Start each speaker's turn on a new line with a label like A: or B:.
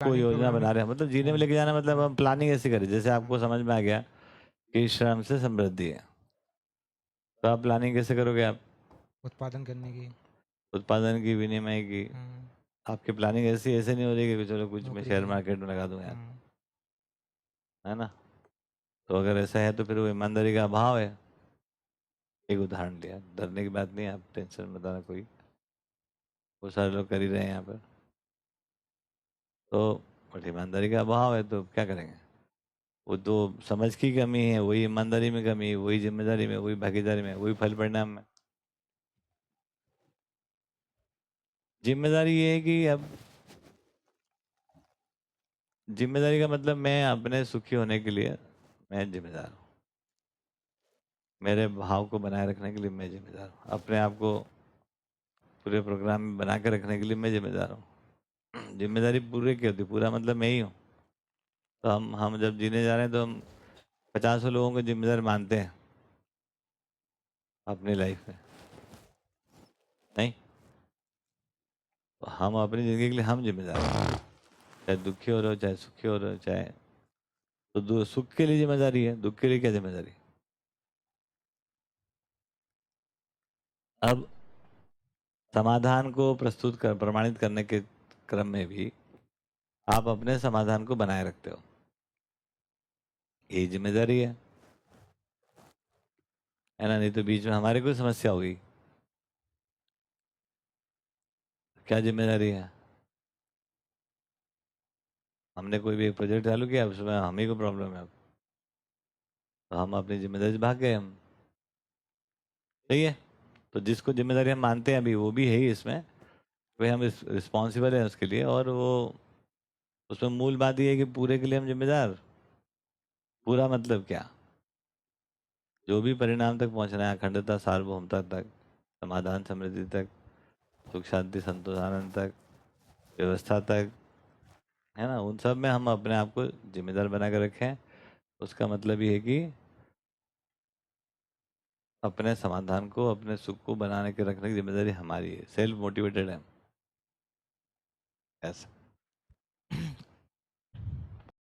A: कोई योजना
B: प्रोग्रामिंग
A: बना रहे हैं, मतलब जीने में लेके जाना, मतलब हम प्लानिंग ऐसे करें जैसे आपको समझ में आ गया कि श्रम से समृद्धि है, तो आप प्लानिंग कैसे करोगे? आप
B: उत्पादन करने की।
A: उत्पादन की, विनिमय की,
B: हम्म,
A: आपकी प्लानिंग ऐसे नहीं हो रही कि चलो कुछ मैं
B: नौकरी
A: शेयर
B: की।
A: मार्केट में लगा दूं यार,
B: हम्म,
A: है ना? तो अगर ऐसा है तो फिर वो ईमानदारी का अभाव है। एक उदाहरण दिया, डरने की बात नहीं है, आप टेंशन मत आना कोई, वो सारे लोग कर ही रहे हैं यहाँ पर। तो बट ईमानदारी का अभाव है तो क्या करेंगे? वो तो समझ की कमी है, वही ईमानदारी में कमी है, वही जिम्मेदारी में, वही भागीदारी में, वही फल परिणाम में। जिम्मेदारी ये है कि अब जिम्मेदारी का मतलब मैं अपने सुखी होने के लिए मैं जिम्मेदार हूँ, मेरे भाव को बनाए रखने के लिए मैं जिम्मेदार हूँ, अपने आप को पूरे प्रोग्राम में बना के रखने के लिए मैं जिम्मेदार हूँ। जिम्मेदारी पूरे की होती, पूरा मतलब मैं ही हूँ। तो हम जब जीने जा रहे हैं तो हम 50 लोगों को जिम्मेदार मानते हैं अपनी लाइफ में, नहीं? तो हम अपनी जिंदगी के लिए हम जिम्मेदार हैं, चाहे दुखी हो रहे हो, चाहे सुखी हो रहे हो, चाहे तो सुख के लिए जिम्मेदारी है, दुख के लिए क्या जिम्मेदारी? अब समाधान को प्रस्तुत कर प्रमाणित करने के क्रम में भी आप अपने समाधान को बनाए रखते हो, यही जिम्मेदारी है ना? नहीं तो बीच में हमारी कोई समस्या होगी, क्या जिम्मेदारी है? हमने कोई भी एक प्रोजेक्ट चालू किया, उसमें हम ही को प्रॉब्लम है, तो हम अपनी जिम्मेदारी से भाग गए हम। सही है? तो जिसको जिम्मेदारी हम मानते हैं अभी, वो भी है ही इसमें, भाई हम रिस्पॉन्सिबल हैं उसके लिए, और वो उसमें मूल बात ये है कि पूरे के लिए हम जिम्मेदार। पूरा मतलब क्या? जो भी परिणाम तक पहुंचना है, अखंडता सार्वभौमता तक, समाधान समृद्धि तक, सुख शांति संतोष आनंद तक, व्यवस्था तक, है ना, उन सब में हम अपने आप को जिम्मेदार बना कर रखें। उसका मतलब ये है कि अपने समाधान को, अपने सुख को बनाने के रखने की जिम्मेदारी हमारी है, सेल्फ मोटिवेटेड है ऐसा।